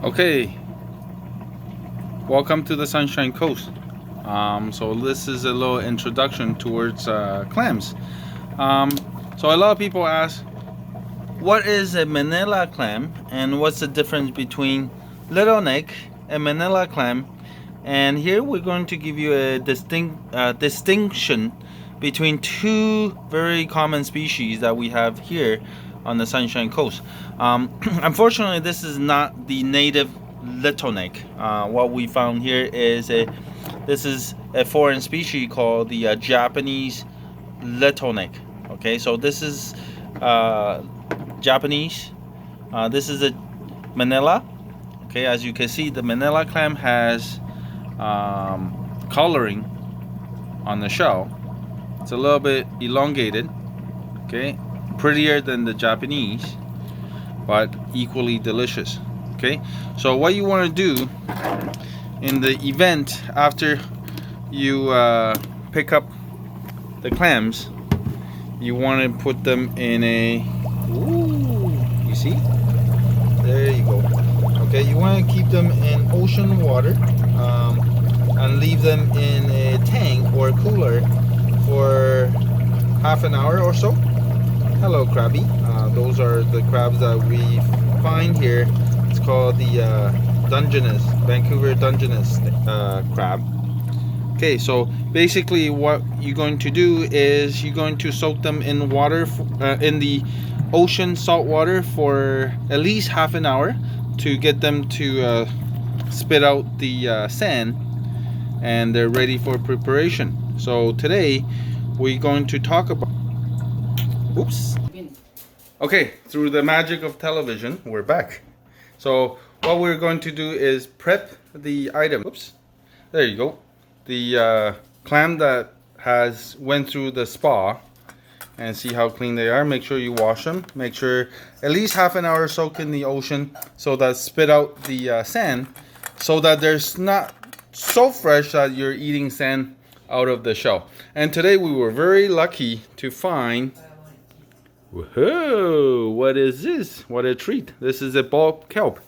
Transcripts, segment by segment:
Okay, welcome to the Sunshine Coast. So this is a little introduction towards clams. Um, so a lot of people ask, what is a manilla clam and what's the difference between little neck and manilla clam? And here we're going to give you a distinction between two very common species that we have here on the Sunshine Coast. Unfortunately, this is not the native little neck. What we found here is this is a foreign species called the Japanese little neck. Okay, so this is Japanese. This is a manilla. Okay, as you can see, the manilla clam has coloring on the shell. It's a little bit elongated. Okay, prettier than the Japanese, but equally delicious. Okay, so what you want to do in the event after you pick up the clams, you want to put them in a, you see, there you go. Okay, you want to keep them in ocean water and leave them in a tank or cooler for half an hour or so. Hello, crabby. Those are the crabs that we find here. It's called the Dungeness, Vancouver Dungeness crab. Okay, so basically what you're going to do is you're going to soak them in water, in the ocean salt water for at least half an hour to get them to spit out the sand, and they're ready for preparation. So today we're going to talk about, oops. Okay, through the magic of television, we're back. So what we're going to do is prep the item. Oops, there you go. The clam that has went through the spa, and see how clean they are. Make sure you wash them. Make sure at least half an hour soak in the ocean so that spit out the sand, so that there's not so fresh that you're eating sand out of the shell. And today we were very lucky to find, whoa, what is this? What a treat. This is a bulb kelp.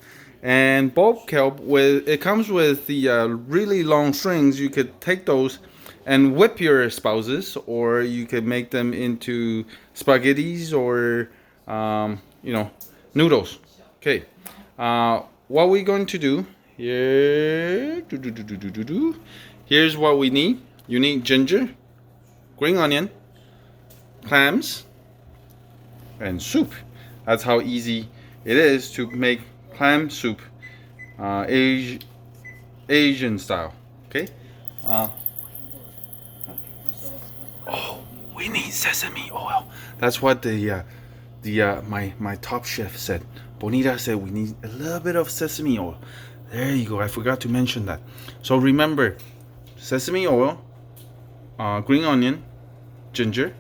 And bulb kelp, it comes with the really long strings. You could take those and whip your spouses, or you could make them into spaghettis or noodles. Okay, what we're going to do here, here's what we need. You need ginger, green onion, clams, and soup. That's how easy it is to make clam soup, Asian style. Okay. Oh, we need sesame oil. That's what my top chef said. Bonita said we need a little bit of sesame oil. There you go. I forgot to mention that. So remember, sesame oil, green onion, ginger,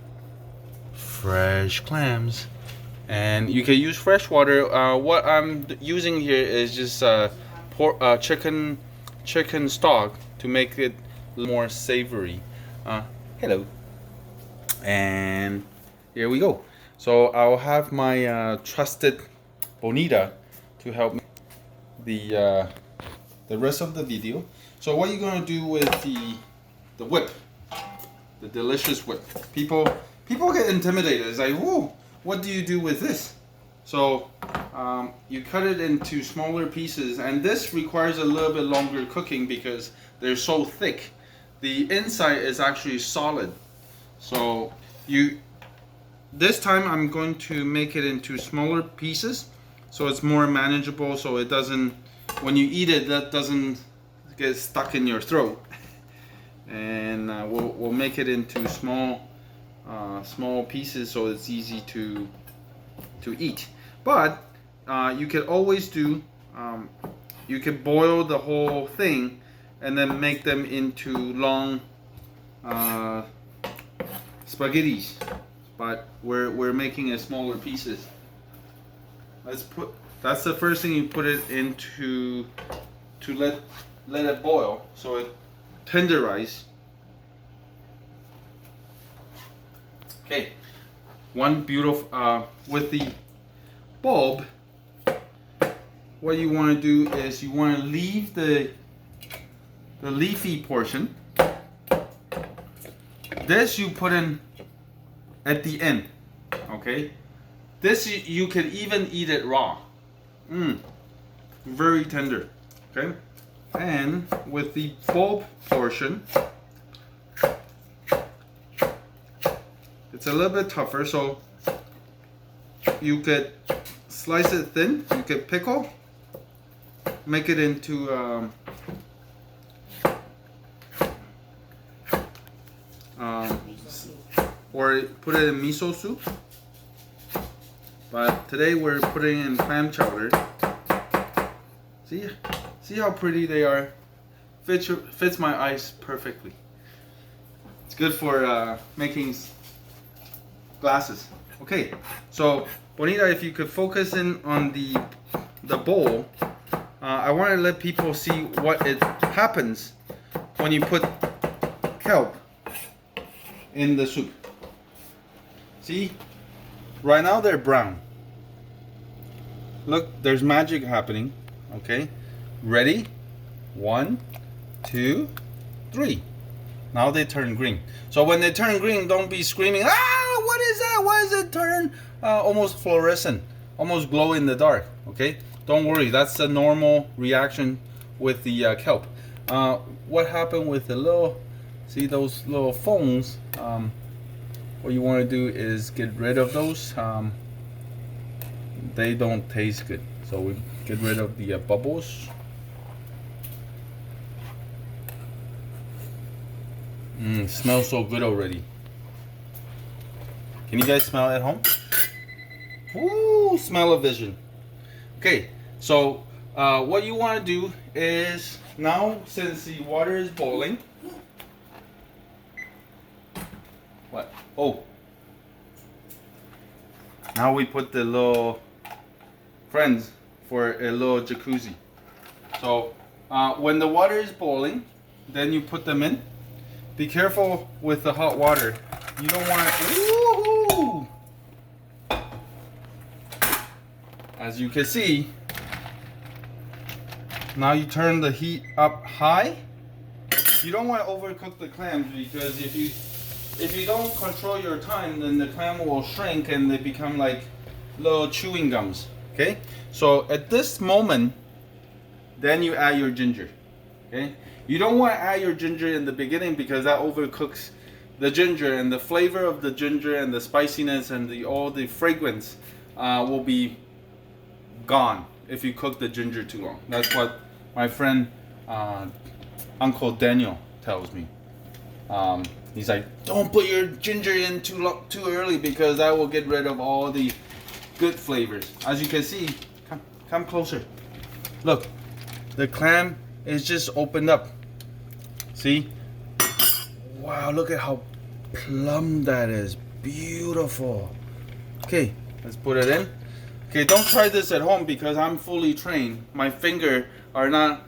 fresh clams, and you can use fresh water. What I'm using here is just chicken stock to make it more savory. Hello. And here we go. So I'll have my trusted Bonita to help me the rest of the video. So what you're gonna do with the whip, the delicious whip. People get intimidated. It's like, whoa, what do you do with this? So you cut it into smaller pieces, and this requires a little bit longer cooking because they're so thick. The inside is actually solid. So this time I'm going to make it into smaller pieces so it's more manageable, so it doesn't, when you eat it, that doesn't get stuck in your throat. And we'll make it into small pieces so it's easy to eat. But you could always do, you could boil the whole thing and then make them into long spaghettis, but we're making it smaller pieces. That's the first thing you put it into to let it boil so it tenderize. Okay, one beautiful with the bulb, what you want to do is you want to leave the leafy portion. This you put in at the end, okay? This you can even eat it raw. Very tender, okay? And with the bulb portion, it's a little bit tougher, so you could slice it thin, you could pickle, make it into or put it in miso soup. But today we're putting in clam chowder. See how pretty they are? Fits my eyes perfectly. It's good for making glasses. Okay, so Bonita, if you could focus in on the bowl, I want to let people see what it happens when you put kelp in the soup. See, right now they're brown. Look, there's magic happening. Okay, ready? 1, 2, 3. Now they turn green. So when they turn green, don't be screaming, ah, what is that? Why does it turn almost fluorescent, almost glow in the dark? Okay, don't worry, that's the normal reaction with the kelp. What happened with the little, see those little foams? What you want to do is get rid of those. They don't taste good, so we get rid of the bubbles. Smells so good already. Can you guys smell it at home? Ooh, smell-o-vision. Okay, so what you want to do is now, since the water is boiling. What? Oh. Now we put the little friends for a little jacuzzi. So when the water is boiling, then you put them in. Be careful with the hot water. You don't want to. As you can see, now you turn the heat up high. You don't want to overcook the clams, because if you don't control your time, then the clam will shrink and they become like little chewing gums. Okay, so at this moment, then you add your ginger. Okay, you don't want to add your ginger in the beginning, because that overcooks the ginger, and the flavor of the ginger and the spiciness and all the fragrance will be gone if you cook the ginger too long. That's what my friend Uncle Daniel tells me. He's like, don't put your ginger in too early, because that will get rid of all the good flavors. As you can see, come closer. Look, the clam is just opened up. See? Wow, look at how plump that is. Beautiful. Okay, let's put it in. Okay, don't try this at home, because I'm fully trained. My finger are not,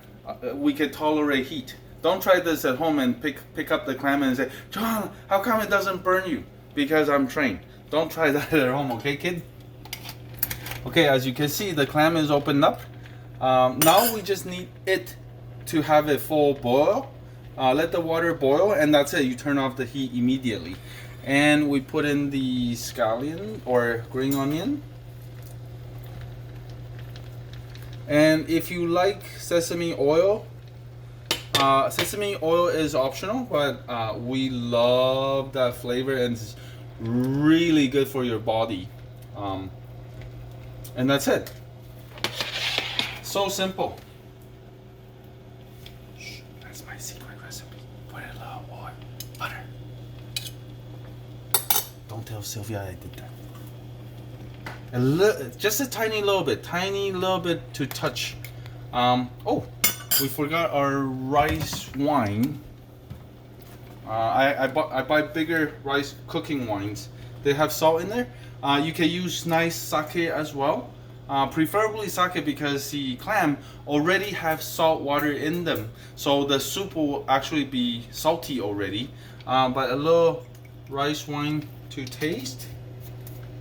we can tolerate heat. Don't try this at home and pick up the clam and say, John, how come it doesn't burn you? Because I'm trained. Don't try that at home, okay, kid? Okay, as you can see, the clam is opened up. Now we just need it to have a full boil. Let the water boil, and that's it. You turn off the heat immediately. And we put in the scallion or green onion. And if you like sesame oil is optional, but we love that flavor, and it's really good for your body. And that's it. So simple. Shh, that's my secret recipe. Put a little oil, butter. Don't tell Sylvia I did that. Just a tiny little bit to touch. Oh, we forgot our rice wine. I buy bigger rice cooking wines. They have salt in there. You can use nice sake as well. Preferably sake, because the clam already have salt water in them, so the soup will actually be salty already. But a little rice wine to taste.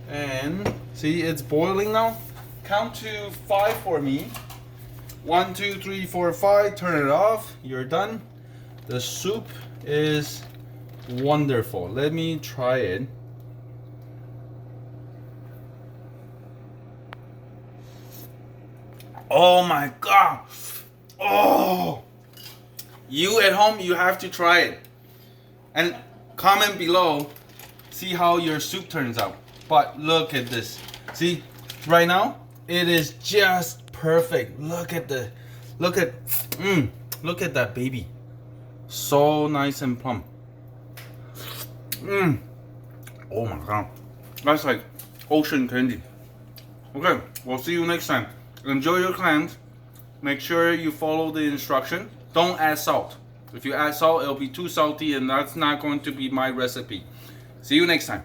And see, it's boiling now. Count to 5 for me. 1, 2, 3, 4, 5. Turn it off. You're done. The soup is wonderful. Let me try it. Oh my god. Oh. You at home, you have to try it. And comment below, see how your soup turns out. But look at this. See, right now, it is just perfect. Look at look at that baby. So nice and plump. Oh my god. That's like ocean candy. Okay, we'll see you next time. Enjoy your clams. Make sure you follow the instruction. Don't add salt. If you add salt, it'll be too salty, and that's not going to be my recipe. See you next time.